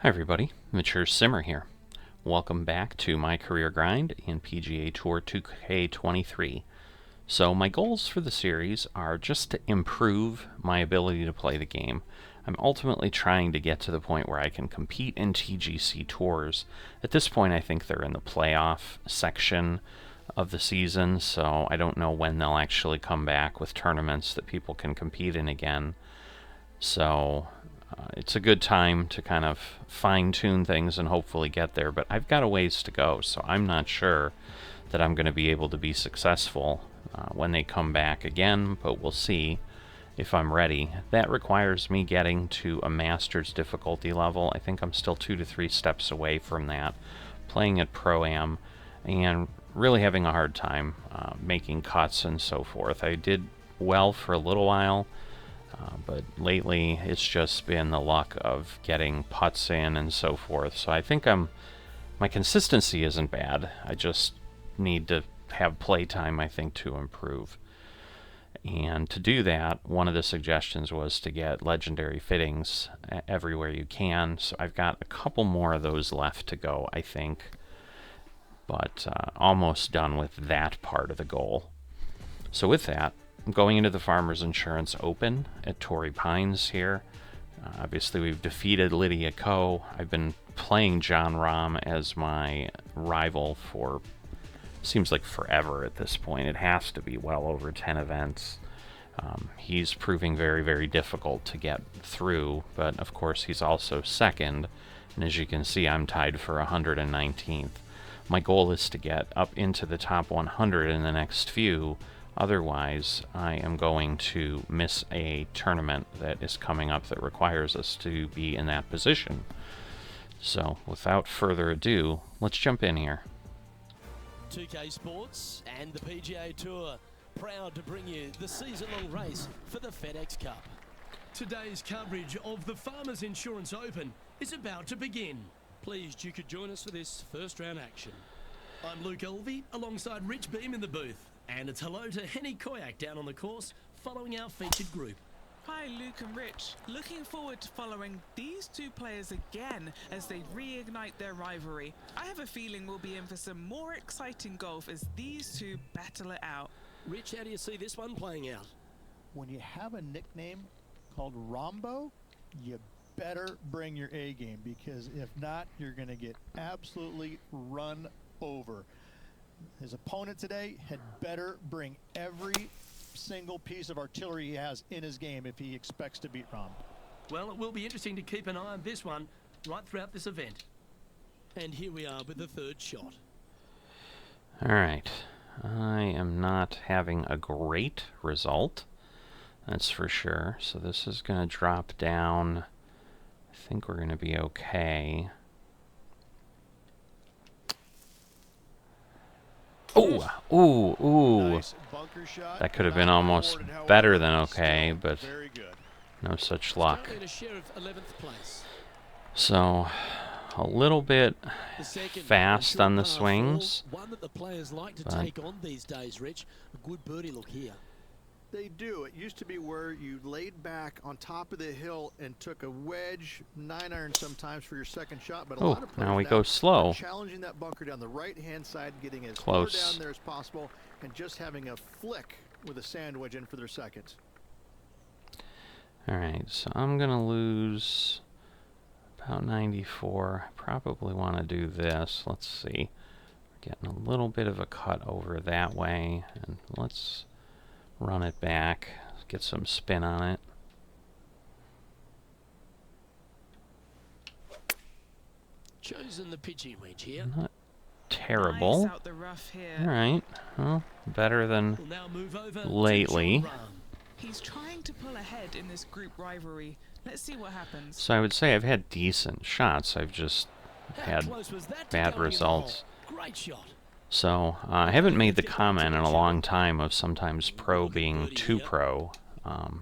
Hi everybody, Mature Simmer here. Welcome back to my career grind in PGA Tour 2K23. So my goals for the series are just to improve my ability to play the game. I'm ultimately trying to get to the point where I can compete in TGC tours. At this point I think they're in the playoff section of the season, so I don't know when they'll actually come back with tournaments that people can compete in again. So it's a good time to kind of fine-tune things and hopefully get there, but I've got a ways to go, so I'm not sure that I'm going to be able to be successful when they come back again, but we'll see if I'm ready. That requires me getting to a Masters difficulty level. I think I'm still 2 to 3 steps away from that, playing at Pro-Am, and really having a hard time making cuts and so forth. I did well for a little while, but lately it's just been the luck of getting putts in and so forth. So I think my consistency isn't bad. I just need to have play time, I think, to improve. And to do that, one of the suggestions was to get legendary fittings everywhere you can. So I've got a couple more of those left to go, I think. But almost done with that part of the goal. So with that, I'm going into the Farmers Insurance Open at Torrey Pines here. Obviously we've defeated Lydia Ko. I've been playing John Rahm as my rival for, seems like forever at this point. It has to be well over 10 events. He's proving very, very difficult to get through, but of course he's also second, and as you can see I'm tied for 119th. My goal is to get up into the top 100 in the next few. Otherwise, I am going to miss a tournament that is coming up that requires us to be in that position. So, without further ado, let's jump in here. 2K Sports and the PGA Tour, proud to bring you the season-long race for the FedEx Cup. Today's coverage of the Farmers Insurance Open is about to begin. Pleased you could join us for this first-round action. I'm Luke Elvey, alongside Rich Beam in the booth. And it's hello to Henny Koyak down on the course, following our featured group. Hi Luke and Rich, looking forward to following these two players again as they reignite their rivalry. I have a feeling we'll be in for some more exciting golf as these two battle it out. Rich, how do you see this one playing out? When you have a nickname called Rombo, you better bring your A game, because if not, you're going to get absolutely run over. His opponent today had better bring every single piece of artillery he has in his game if he expects to beat Rahm. Well, it will be interesting to keep an eye on this one right throughout this event. And here we are with the third shot. Alright, I am not having a great result, that's for sure. So this is going to drop down. I think we're going to be okay. Ooh. Nice bunker shot. That could have been almost better than okay, but no such luck. So, a little bit fast on the swings. One that the players like to take on these days, Rich. A good birdie look here. They do. It used to be where you laid back on top of the hill and took a wedge, 9-iron sometimes for your second shot. But a lot of players now we go slow. Challenging that bunker down the right-hand side, getting as close far down there as possible, and just having a flick with a sand wedge in for their seconds. All right, so I'm gonna lose about 94. I probably want to do this. Let's see. We're getting a little bit of a cut over that way, and let's run it back, get some spin on it. Chosen the pitching wedge here. Not terrible. Nice out the rough here. All right, well, better than We'll now move over lately. to John Rahm. He's trying to pull ahead in this group rivalry. Let's see what happens. So I would say I've had decent shots. I've just How had close was that to bad going in the results. hole? Great shot. So I haven't made the comment in a long time of sometimes pro being too pro. The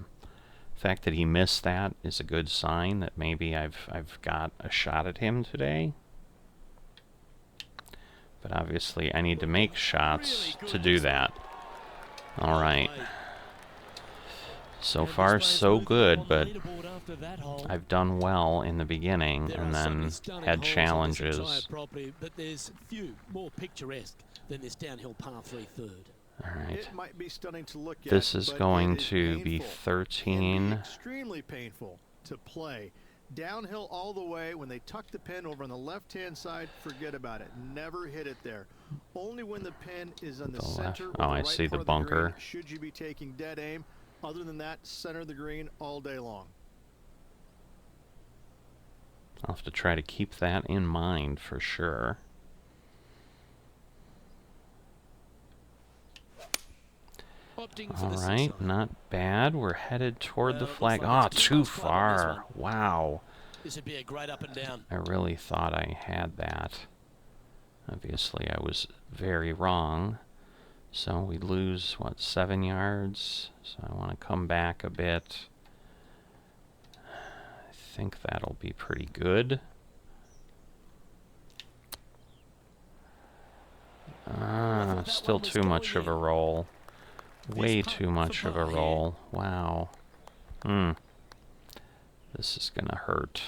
fact that he missed that is a good sign that maybe I've got a shot at him today. But obviously I need to make shots to do that. All right. So And far, this so player's good, moving on but the leaderboard after that hole. I've done well in the beginning There and are so many then stunning had holes on this challenges. entire property, but there's few more picturesque than this downhill par 3 third. Alright. It might be stunning to look at, This is but going it is to be painful. Can 13. be extremely painful to play. Downhill all the way. When they tuck the pin over on the left-hand side, forget about it. Never hit it there. Only when the pin is on the The left. center or Oh, the I right see part the of the green bunker. should you be taking dead aim. Other than that, center the green all day long. I'll have to try to keep that in mind for sure. Opting for All the right, 6-iron. not bad. We're headed toward the Looks flag. like Ah, it's too too far on this far. Wow. This would be a great up and down. I really thought I had that. Obviously, I was very wrong. So we lose, what, 7 yards? So I want to come back a bit. I think that'll be pretty good. Still too much of a roll. Way too much of a roll. Wow. This is gonna hurt.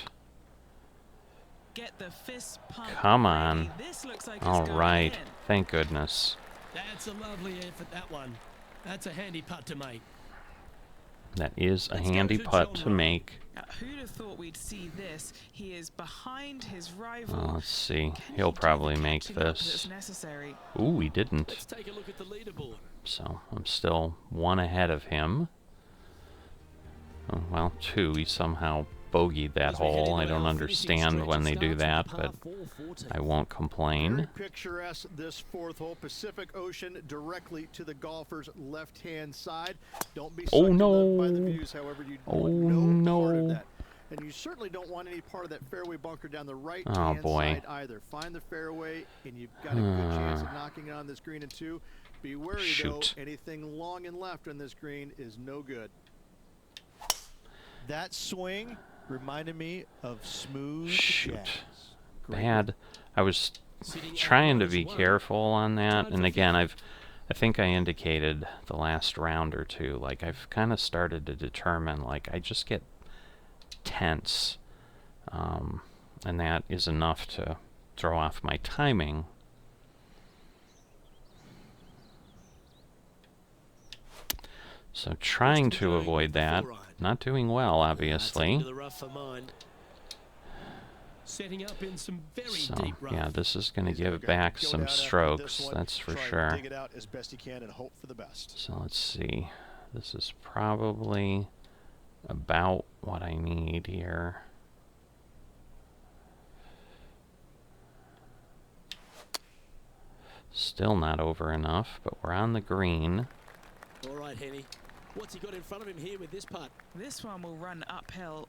Get the fist pump Come ready. on. This looks like it's All going right. in. Thank goodness. That's a lovely effort, that one. That's a handy putt to make. That is a Let's go handy to putt John to Ron. make. Now, who'd have thought we'd see this? He is behind his rival. Let's see. Can He'll he do probably the make catching up this. that's necessary? Ooh, he didn't. Let's take a look at the leaderboard. So I'm still 1 ahead of him. Oh, well, 2. He somehow bogeyed that As we head hole. into I don't our finishing understand stretch, when it they do starts that, with par but 4-14. I won't Very complain. picturesque, this 4th hole. Pacific Ocean directly to the golfer's left-hand side. Don't be sucked Oh, in love by the no. views, however, you Oh, want no part of no. that. And you certainly don't want any part of that fairway bunker down the Oh, right-hand boy. side either. Find the fairway, and you've got a good chance of knocking it on this green in 2. Be wary, Shoot. though. Anything long and left on this green is no good. That swing reminded me of smooth Shoot. jazz. Great Bad. I was Sitting at trying to be -1. careful on that, Tied and for again, fifth. I think I indicated the last round or two, like I've kind of started to determine, like I just get tense, and that is enough to throw off my timing. So trying to avoid that, not doing well, That's obviously. into the rough for mine. Setting up in some very So deep rough. yeah, this is going to He's gonna give go back down some after this strokes, one, that's for try and sure. dig it out as best he can and hope for the best. So let's see. This is probably about what I need here. Still not over enough, but we're on the green. All right, Henny. What's he got in front of him here with this putt? This one will run uphill.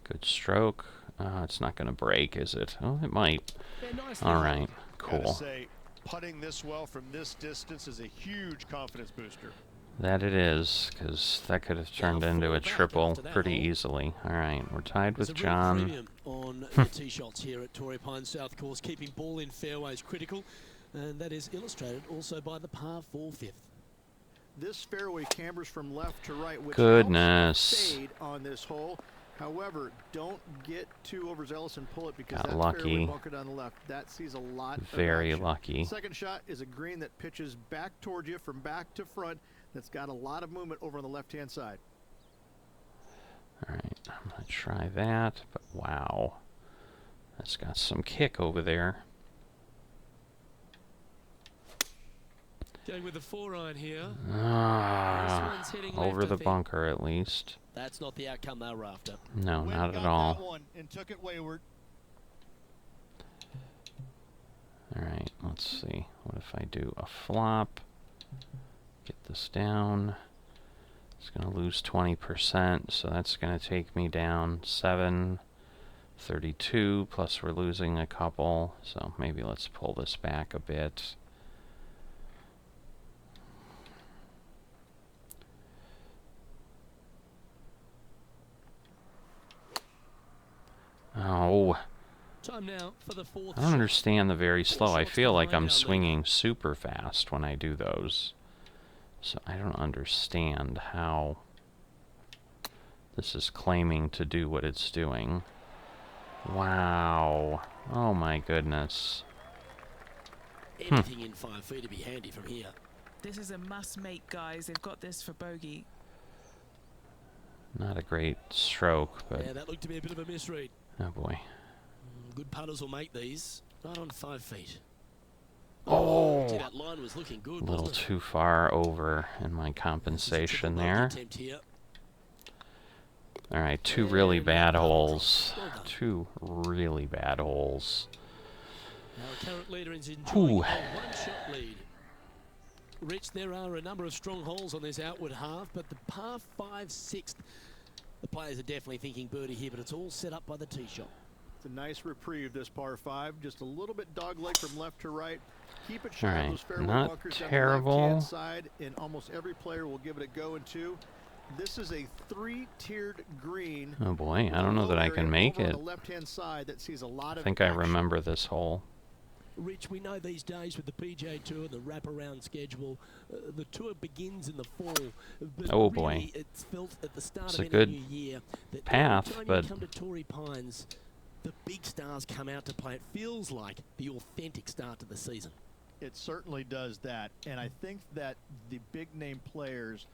Good stroke. It's not going to break, is it? Oh, it might. Yeah, nicely All held. right, Gotta cool. say, putting this well from this distance is a huge confidence booster. That it is, because that could have turned into a fall back triple after that pretty hole. easily. All right, we're tied There's with a real John. premium on the tee shots here at Torrey Pines South Course, keeping ball in fairways critical, and that is illustrated also by the par 4 fifth. This fairway cambers from left to right, which Goodness. helps fade on this hole. However, don't get too overzealous and pull it because Got that lucky. fairway bunker down the left, that sees a lot Very of action. lucky. Second shot is a green that pitches back towards you from back to front. That's got a lot of movement over on the left-hand side. All right, I'm going to try that, but wow. That's got some kick over there. Going with the 4-iron here. Ah, one's heading over left, I the think. bunker at least. That's not the outcome they were after. No, Wind not got at that all. one and took it wayward. All right, let's see. What if I do a flop? Get this down. It's going to lose 20%, so that's going to take me down 732, plus we're losing a couple, so maybe let's pull this back a bit. Oh, Time now for the 4th I don't shot. understand the very slow. I shots feel like behind I'm our lead. swinging super fast when I do those. So I don't understand how this is claiming to do what it's doing. Wow. Oh my goodness. Anything in 5 feet to be handy from here. This is a must-make, guys. They've got this for bogey. Not a great stroke, but... Yeah, that looked to be a bit of a misread. Oh boy. Good putters will make these. Right on 5 feet. Oh! Gee, that line was looking good, A little wasn't it? too far over in my compensation there. Attempt here. Alright, two really bad holes. Well done. Two really bad holes. Now the current leader is enjoying Ooh. a one-shot lead. Rich, there are a number of strong holes on this outward half, but the par 5 sixth, the players are definitely thinking birdie here, but it's all set up by the tee shot. It's a nice reprieve, this par 5. Just a little bit dogleg from left to right. Keep it shy All right, of those fairway not bunkers on the terrible. left-hand side, and almost every player will give it a go in 2. This is a 3-tiered green. Oh boy, I don't know that I can make it. On the left-hand side that sees a lot I of think I action. remember this hole. Rich, we know these days with the PGA Tour, the wraparound schedule, the tour begins in the fall. But Oh, really, boy. It's felt at the start It's of a any good new year that path, every time but- you come to Torrey Pines, the big stars come out to play. It feels like the authentic start to the season. It certainly does that, and I think that the big-name players,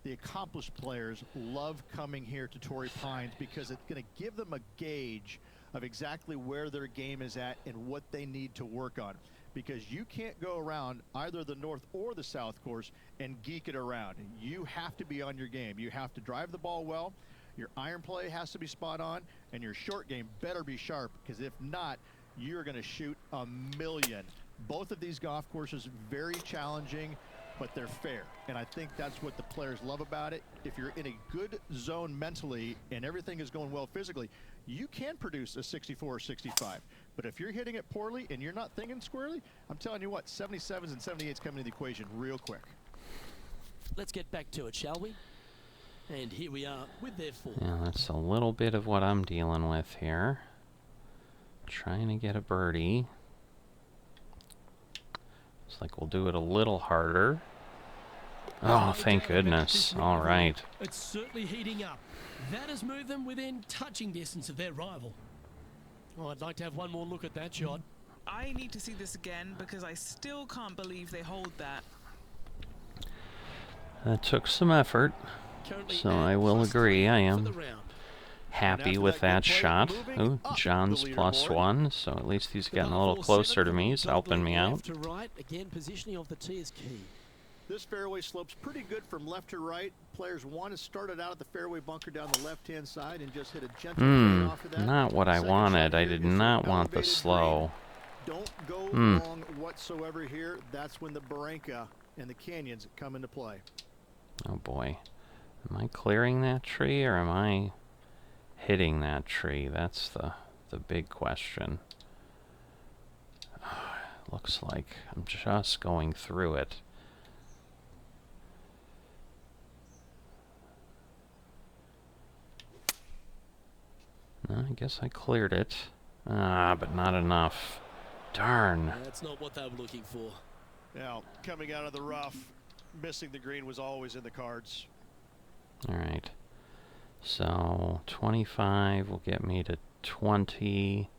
the accomplished players, love coming here to Torrey Pines because it's going to give them a gauge of exactly where their game is at and what they need to work on. Because you can't go around either the north or the south course and geek it around. You have to be on your game. You have to drive the ball well, your iron play has to be spot on, and your short game better be sharp, because if not, you're going to shoot a million. Both of these golf courses very challenging, but they're fair, and I think that's what the players love about it. If you're in a good zone mentally and everything is going well physically, you can produce a 64 or 65. But if you're hitting it poorly and you're not thinking squarely, I'm telling you what, 77s and 78s come into the equation real quick. Let's get back to it, shall we? And here we are with their 4. Yeah, that's a little bit of what I'm dealing with here. Trying to get a birdie. Looks like we'll do it a little harder. Oh, thank goodness. All right. It's certainly heating up. That has moved them within touching distance of their rival. Oh, I'd like to have one more look at that shot. I need to see this again because I still can't believe they hold that. That took some effort, Currently so at I will +3 agree. I for am the round. happy after with that that good play, shot. moving Ooh, up John's the +1, leaderboard. so at least he's The getting a par little 4 closer seventh to me. He's helping me out. left to right. Again, positioning of the tee is key. This fairway slopes pretty good from left to right. Players want to start it out at the fairway bunker down the left-hand side and just hit a gentle fade off of that. Not what I Second wanted. shot I here did is an not want the elevated slow. green. Don't go long whatsoever here. That's when the Barranca and the canyons come into play. Oh boy. Am I clearing that tree or am I hitting that tree? That's the big question. Looks like I'm just going through it. No, I guess I cleared it. Ah, but not enough. Darn. That's not what they were looking for. Now, coming out of the rough, missing the green was always in the cards. Alright. So, 25 will get me to 20.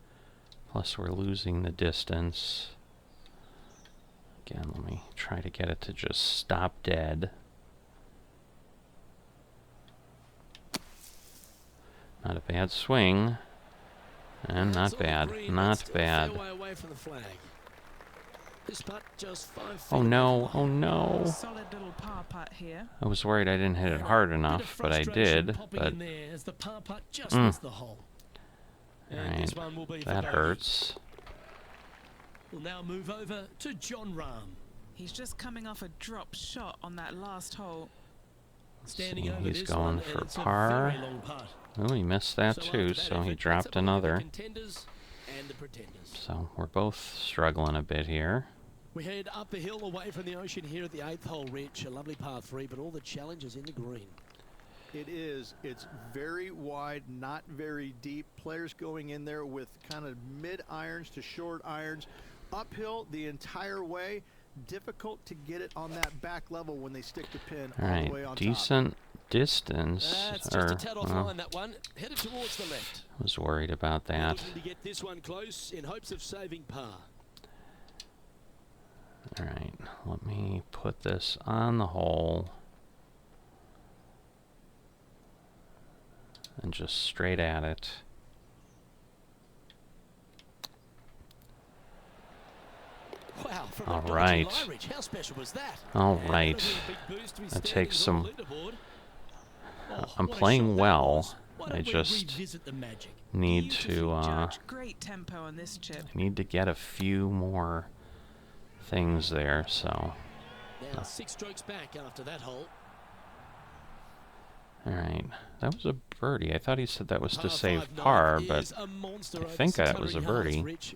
Plus we're losing the distance. Again, let me try to get it to just stop dead. Not a bad swing. And It's not on the bad. green, Not that's a bad. fair way away from the flag. This putt just 5 feet Oh away no, from oh the no. Solid little par putt here. I was worried I didn't hit it hole. hard Bit of enough, but I frustration did. popping But in there as the par putt just missed the hole. And this Alright, one will be for that bogey. hurts. We'll now move over to John Rahm. He's just coming off a drop shot on that last hole. Standing See, over he's this going one, for and it's par. a very long putt. Oh, he missed that So too, after that so he effort, let's dropped have a look at the another. contenders and the pretenders. So we're both struggling a bit here. We head up the hill away from the ocean here at the 8th hole, Rich. A lovely par 3, but all the challenges in the green. It is. It's very wide, not very deep. Players going in there with kind of mid irons to short irons. Uphill the entire way. difficult to get it on that back level when they stick the pin All all right, the way on top. decent distance. That's just a tad off line, that one. Headed towards the left. Was worried about that. Looking to get this one close in hopes of saving par. All right, let me put this on the hole. And just straight at it. Wow, from All a dodgy right. Lyridge. How special was that? All And right. that'll be a big boost to his That takes standings on some. the leaderboard. Oh, I'm what a playing shot that well. was. Why I don't we just revisit the magic? need Beautifully to judged. Great tempo on this chip. get a few more things there. So, Now 6 strokes back after that hole. all right, that was a birdie. I thought he said that was to Par save 5 par, is but a monster I over think that was a 600 yards, birdie. Rich.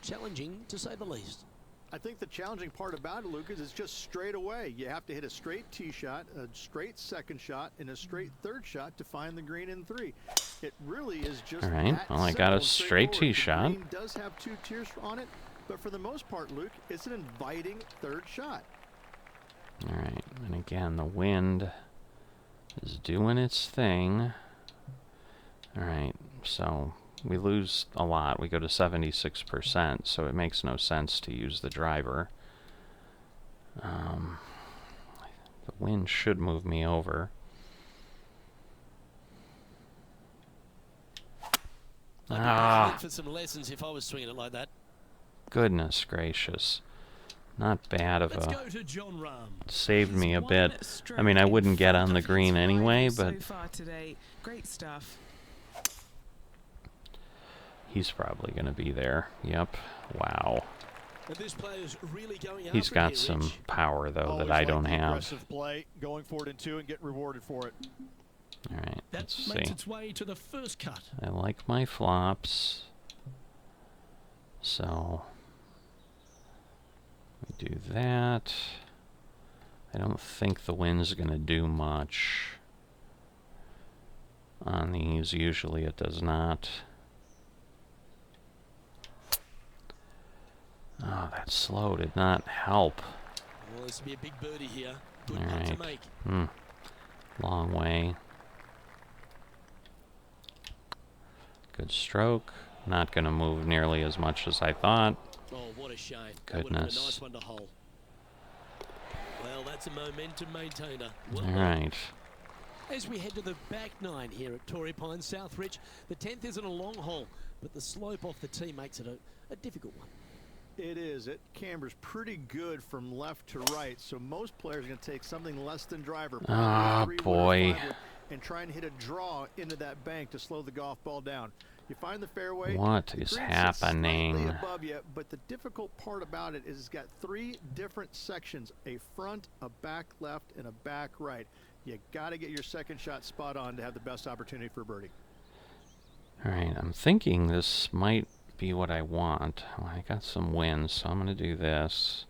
Challenging to say the least. I think the challenging part about it, Lucas, is just straight away. You have to hit a straight tee shot, a straight second shot, and a straight third shot to find the green in 3. It really is just All right, that well, I got a simple and straight tee straightforward. shot. The green does have 2 tiers on it, but for the most part, Luke, it's an inviting third shot. all right, and again, the wind is doing its thing. All right, so we lose a lot. We go to 76%, so it makes no sense to use the driver. The wind should move me over. I'd be Ah. looking for some lessons if I was swinging it like that. Goodness gracious. Not bad of Let's a... go to John Rahm. Saved me a He's bit. one stroke I mean, I in wouldn't get front on the of his green anyway, rival but so far today. Great stuff. he's probably going to be there. Yep. Wow. And this player's really going He's after it got here, some Rich. power, though, Always that I like don't the have. aggressive play, going for it in 2 and get rewarded for it. All right, That let's makes see. its way to the first cut. I like my flops. So we do that. I don't think the wind's going to do much on these. Usually it does not. Oh, that slow did not help. Well, this will be a big birdie here. Good All one to right. make. Long way. Good stroke. Not going to move nearly as much as I thought. Oh, what a shame. That would have been a Goodness. nice one to hole. Well, that's a momentum maintainer. Well All done. right. As we head to the back 9 here at Torrey Pines South Ridge, the 10th isn't a long hole, but the slope off the tee makes it a difficult one. It is. It cambers pretty good from left to right, so most players are going to take something less than driver. probably Ah, a 3-wood or boy. 5-wood, and try and hit a draw into that bank to slow the golf ball down. You find the fairway. What the is green sits slightly happening? above you, but the difficult part about it is it's got 3 different sections: a front, a back left, and a back right. You got to get your second shot spot on to have the best opportunity for birdie. All right, I'm thinking this might be what I want. Well, I got some wind, so I'm going to do this.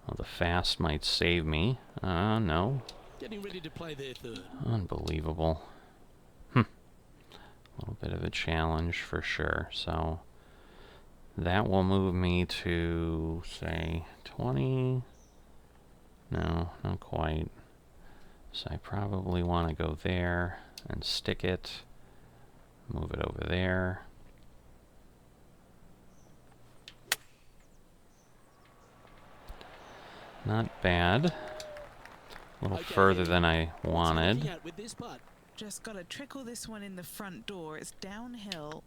Well, the fast might save me. No. Getting ready to play their third. Unbelievable. A little bit of a challenge for sure. So that will move me to, say, 20. No, not quite. So I probably want to go there and stick it. Move it over there. Not bad. A little Okay, further than I What's he looking wanted. at with this putt? Just got to trickle this one in the front door. It's downhill.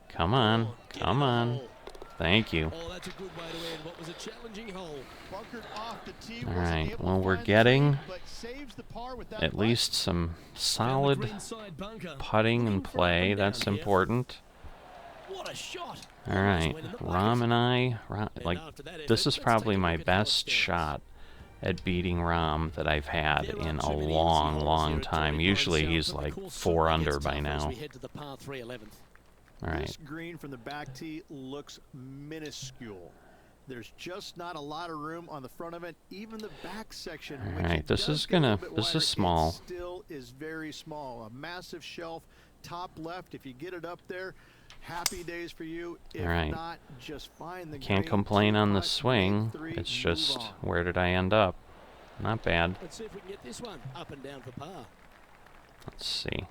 Come on. Oh, get in Come the on. hole. Thank you. Oh, that's a good way to end what was a challenging hole. Bunkered off the tee, All wasn't right, able well, to we're find the getting green, but saves the par with that at putt. least some Found the solid green side bunker. putting Looking and for up play. and down That's here. important. What a shot. All Almost right, went in the Rom bucket. and I, And like, after that this effort, is let's probably take a my look at how it best stands. shot at beating Rom that I've had There in aren't a too many easy long, holes long here at time. Torrey Usually Pines he's South, but the like course 4 certainly under gets by tougher as now. we head to the par 3 11th. All right, This green from the back tee looks minuscule. There's just not a lot of room on the front of it. Even the back section, All which right, it this does is get a little gonna- bit this is wider, small. it still is very small. A massive shelf, top left. If you get it up there, happy days for you. If All right. not, just find the Can't green, complain on the 2-putt, swing. make 3, It's move just, on. where did I end up? Not bad. Let's see if we can get this one up and down for par. Let's see.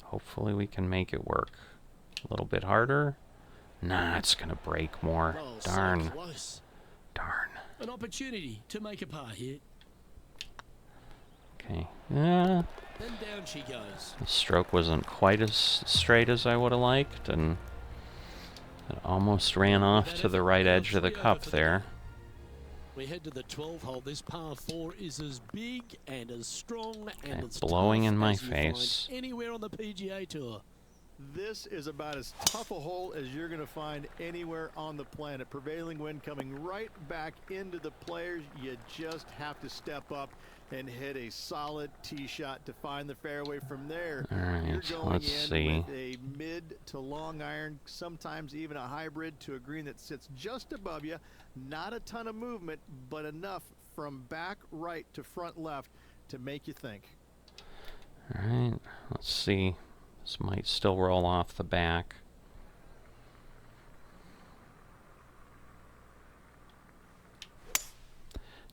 Hopefully we can make it work. A little bit harder. Nah, it's going to break more. Oh, Darn. so close. Darn. An opportunity to make a par here. Okay. Yeah. Then down she goes. The stroke wasn't quite as straight as I would have liked, and it almost ran off to the right edge of the cup there. We head to the 12th hole. This par 4 is as big and as strong and Okay, as blowing tough in my as you find face. anywhere on the PGA Tour. This is about as tough a hole as you're going to find anywhere on the planet. Prevailing wind coming right back into the players. You just have to step up and hit a solid tee shot to find the fairway. From there, All right, you're going let's in see. with a mid to long iron, sometimes even a hybrid, to a green that sits just above you. Not a ton of movement, but enough from back right to front left to make you think. All right, let's see. This might still roll off the back.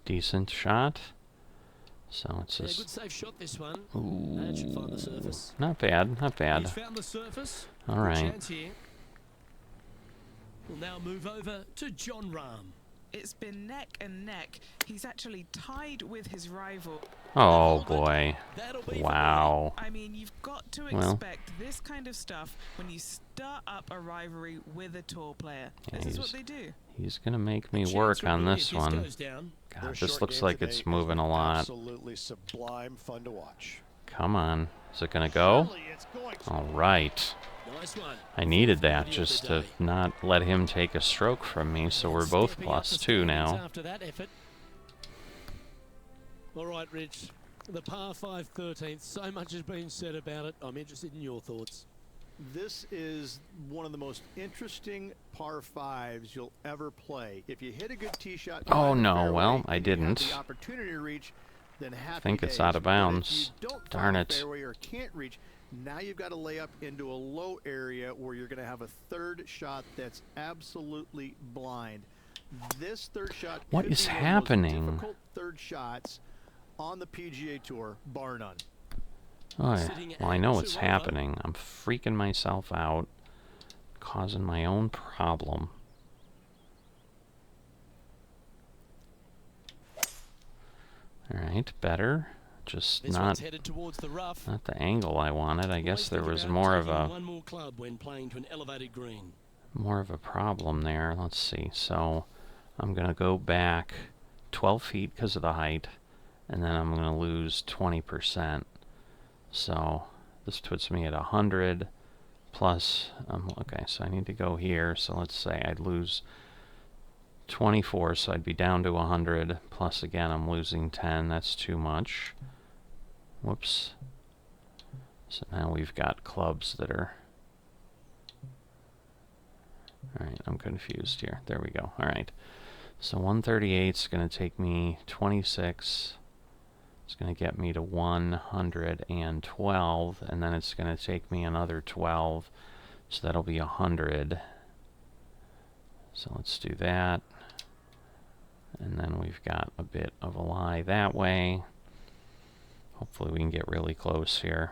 Decent shot. So it's Yeah, just... good safe shot this one. Ooh, That should find the surface. not bad, not bad. He's found the surface. All Good right. chance here. We'll now move over to John Rahm. It's been neck and neck. He's actually tied with his rival. Oh boy. That'll be for Wow. I mean, you've got to Well. expect this kind of stuff when you start up a rivalry with a tour player. Yeah, This is what he's- they do. He's gonna make me. me Chance work for on birdie this if one. goes down. God, this looks like it's moving a lot. Absolutely sublime fun to watch. Come on. Is it gonna go? Surely it's going to. All right. Nice one. I needed that Birdie of just the to day. not let him take a stroke from me, so we're both Stepping up the +2 standings now. After that effort. All right, Rich. The par 5 13th. So much has been said about it. I'm interested in your thoughts. This is one of the most interesting par 5s you'll ever play. If you hit a good tee shot, Oh, find the no, fairway, well, I and you have didn't. the opportunity to reach, then happy think it's days. out of But if bounds. you don't Darn find it. the fairway or can't reach, now you've got to lay up into a low area where you're going to have a third shot that's absolutely blind. This third shot What could is be one of the most happening? difficult third shots on the PGA Tour, bar none. Oh, yeah. Sitting Well, I at know 2 what's over. happening. I'm freaking myself out, causing my own problem. Alright, better. Just This not one's headed towards the rough. the angle I wanted. I guess Always there think was about more of taking a one more club when playing to an elevated green. problem there. Let's see. So I'm going to go back 12 feet because of the height, and then I'm going to lose 20%. So this puts me at 100 plus, okay, so I need to go here. So let's say I'd lose 24, so I'd be down to 100. Plus, again, I'm losing 10. That's too much. Whoops. So now we've got clubs that are... Alright, I'm confused here. There we go. Alright. So 138 is going to take me 26. It's going to get me to 112. And then it's going to take me another 12. So that'll be 100. So let's do that. And then we've got a bit of a lie that way. Hopefully we can get really close here.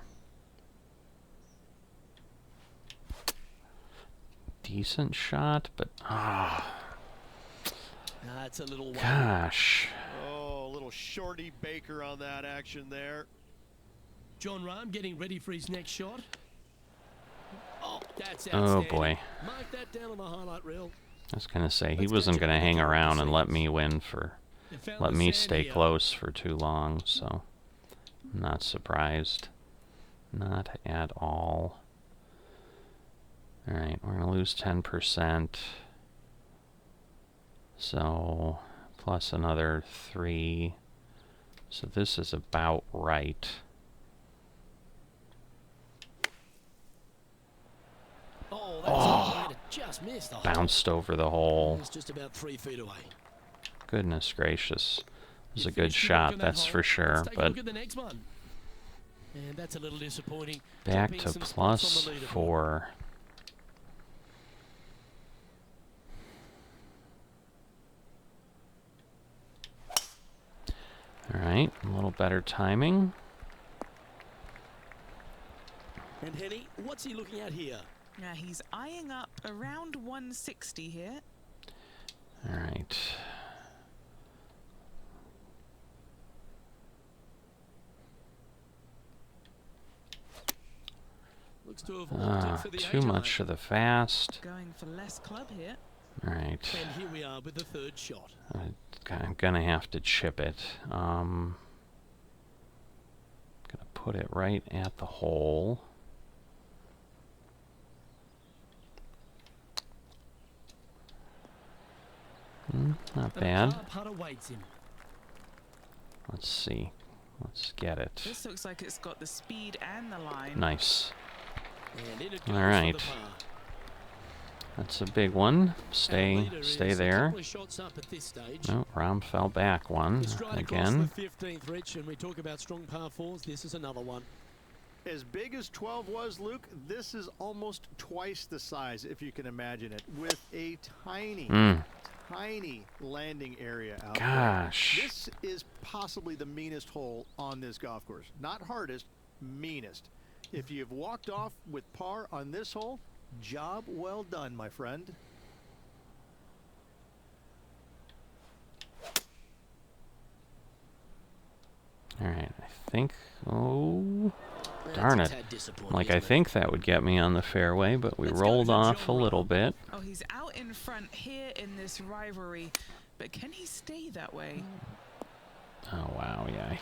Decent shot, but That's a little one. gosh. Oh, a little shorty Baker on that action there. John Rahm getting ready for his next shot. Oh, that's Oh outstanding. boy. Mark that down on the highlight reel. I was gonna say he Let's wasn't catch up gonna with the hang couple of around and let scenes. me win for They found let the me sand stay here. close for too long, so I'm not surprised. Not at all. Alright, we're gonna lose 10%. So plus another 3. So this is about right. Oh, that's a way to just missed the hole. Bounced over the hole. It's just about 3 feet away. Goodness gracious. It was You a good finished your work shot, on that that's hole. for sure, Let's take a but look at the next one. And that's a little disappointing. back Dropping to some spots on the leaderboard. +4. Alright, a little better timing. And Henny, what's he looking at here? Now he's eyeing up around 160 here. Alright. Looks to have opted for the Too age much line. of the fast. Going for less club here. Alright. And here we are with the third shot. I'm gonna have to chip it. Gonna put it right at the hole. Not bad. Putt awaits him. Let's see. Let's get it. This looks like it's got the speed and the line. Nice. And in it goes All right. for the par. That's a big one. Our Stay leader is a there. couple of shots up at this stage. Oh, Rom fell back one He's straight again. across the 15th, Rich, and we talk about strong par fours. This is another one. As big as 12 was, Luke, this is almost twice the size, if you can imagine it, with a tiny, tiny landing area out Gosh. there. This is possibly the meanest hole on this golf course. Not hardest, meanest. If you've walked off with par on this hole, job well done, my friend. All right, I think. Oh, That's darn a it! tad disappointing, Like I isn't it? think that would get me on the fairway, but we Let's go rolled to off a John little Robb. bit. Oh, he's out in front here in this rivalry. But can he stay that way? Oh wow, yeah,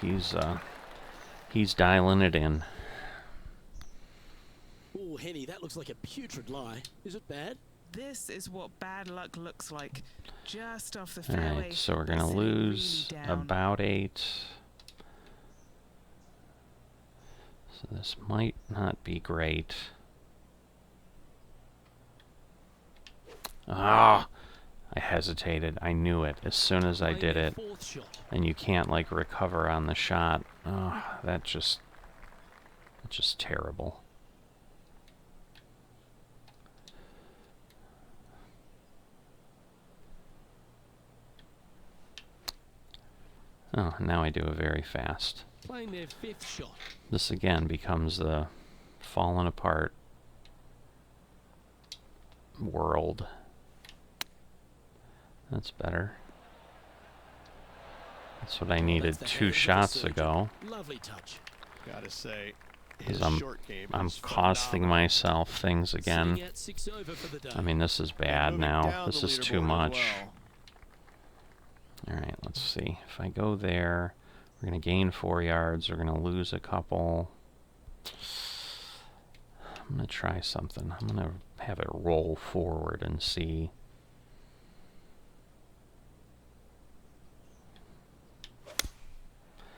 he's dialing it in. Oh, Henny, that looks like a putrid lie. Is it bad? This is what bad luck looks like. Just off the All fairway. right, so we're gonna sitting really lose down. about 8. So this might not be great. Ah, I hesitated. I knew it as soon as I Playing did their it. fourth shot. And you can't like recover on the shot. Oh, that's just terrible. Oh, now I do it very fast. Playing their fifth shot. This again becomes the falling apart world. That's better. That's what I needed That's the 2 hands of the shots surgeon. ago. Lovely touch. Gotta say, Because his short game I'm is costing phenomenal. myself things again. Sitting at 6 over for the day. I mean, this is bad Moving now. down This the is too leaderboard as much. well. Alright, let's see. If I go there, we're going to gain 4 yards. We're going to lose a couple. I'm going to try something. I'm going to have it roll forward and see.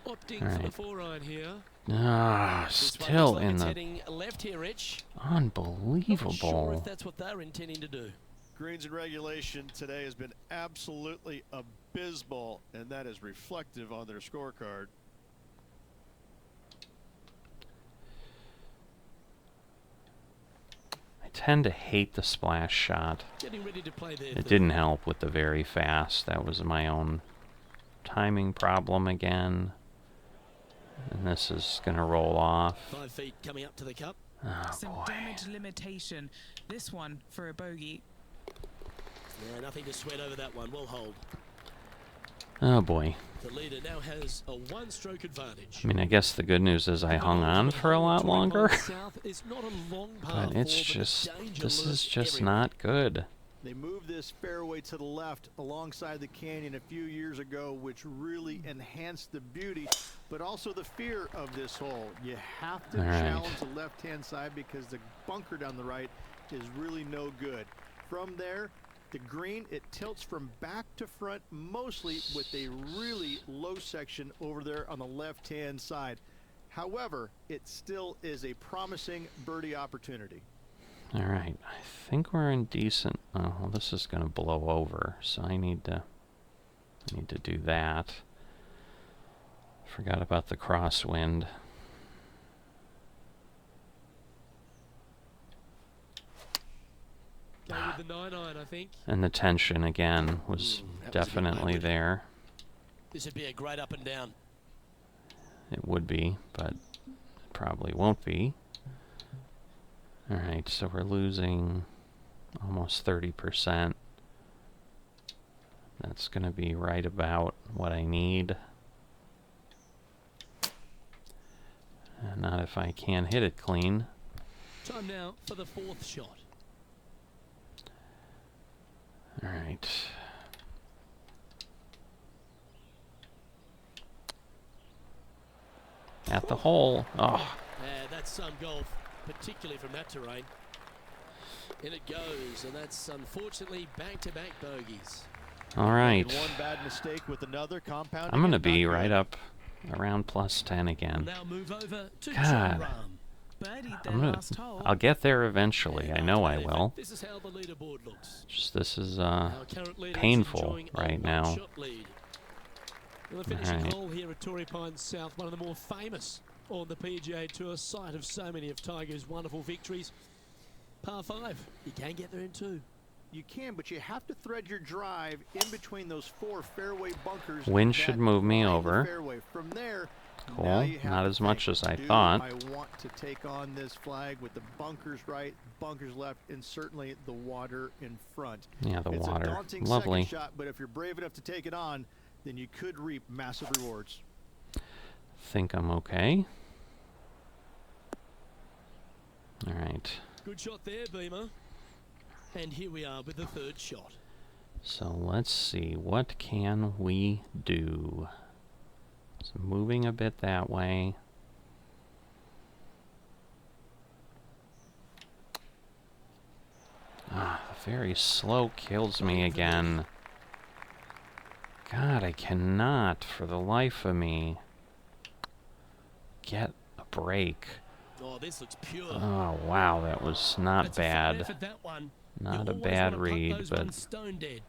Opting All for the right. 4-iron here. Ah, This one still looks like in it's the... heading left here, Rich. Not sure Unbelievable. if that's what they're intending to do. Greens and regulation today has been absolutely abysmal, and that is reflective on their scorecard. I tend to hate the splash shot. Getting ready to play their It third. didn't help with the very fast. That was my own timing problem again. And this is going to roll off. 5 feet coming up to the cup. Oh, Some boy. damage limitation. This one for a bogey. Yeah, nothing to sweat over that one. We'll hold. Oh, boy. The leader now has a 1-stroke advantage. I mean, I guess the good news is I hung on for a lot longer. South is not a long par But it's four, just, danger this is lurks just everywhere. not good. They moved this fairway to the left alongside the canyon a few years ago, which really enhanced the beauty, but also the fear of this hole. You have to All right. challenge the left-hand side because the bunker down the right is really no good. From there, the green, it tilts from back to front, mostly with a really low section over there on the left-hand side. However, it still is a promising birdie opportunity. All right, I think we're in decent. Oh, well, this is going to blow over, so I need to do that. Forgot about the crosswind. Go with the 9-iron, I think. And the tension again was That was a good definitely moment. there. This would be a great up and down. It would be, but it probably won't be. Alright, so we're losing almost 30%. That's going to be right about what I need. Not if I can't hit it clean. Time now for the fourth shot. Alright. At the hole. Oh. That's some golf, particularly from that terrain. In it goes, and that's unfortunately back-to-back bogeys. Alright. One bad mistake with another compound. I'm going to be right up around plus 10 again. Now move over to God. Birdied their last hole. I'll get there eventually. I know I will. This is how the leaderboard looks. Just this is Our current leader is painful enjoying a right now. one-shot lead. And the finishing Alright. hole here at Torrey Pines South, one of the more famous on the PGA Tour, site of so many of Tiger's wonderful victories. Par 5, you can get there in 2. You can, but you have to thread your drive in between those 4 fairway bunkers. Wind should move me line the over. fairway. From there, Cool. now you have Not to as much think, as I do thought. I want to take on this flag with the bunkers right, bunkers left, and certainly the water in front. Yeah, the It's water. a daunting Lovely. second shot, but if you're brave enough to take it on, then you could reap massive rewards. Think I'm okay. Alright. Good shot there, Beamer. And here we are with the third shot. So let's see. What can we do? So moving a bit that way. Ah, the very slow kills me again. God, I cannot, for the life of me, get a break. Oh, this looks pure. Oh, wow, that was not That's a fine bad. effort, that one. Not You a always bad wanna putt read, those but... ones stone dead.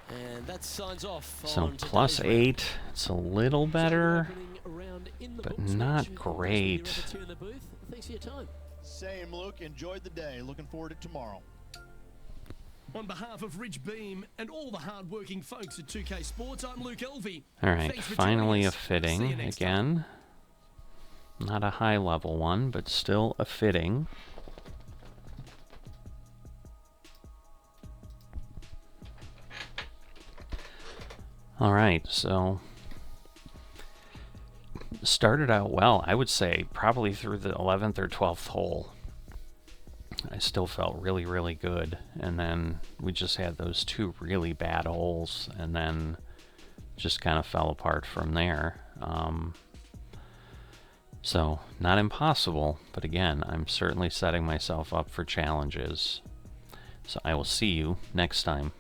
And that signs off So on plus today's round. 8, it's a little So better, opening round in the but books. not Thanks for your great. opportunity in the booth. Thanks for your time. Same, Luke. Enjoyed the day. Looking forward to tomorrow. On behalf of Rich Beam and all the hard-working folks at 2K Sports, I'm Luke Elvey. Alright, Thanks for finally joining a us. See you fitting next again. Not a high level one, but still a fitting. Alright, so started out well. I would say probably through the 11th or 12th hole. I still felt really, really good. And then we just had those 2 really bad holes, and then just kind of fell apart from there. So, not impossible, but again, I'm certainly setting myself up for challenges. So I will see you next time.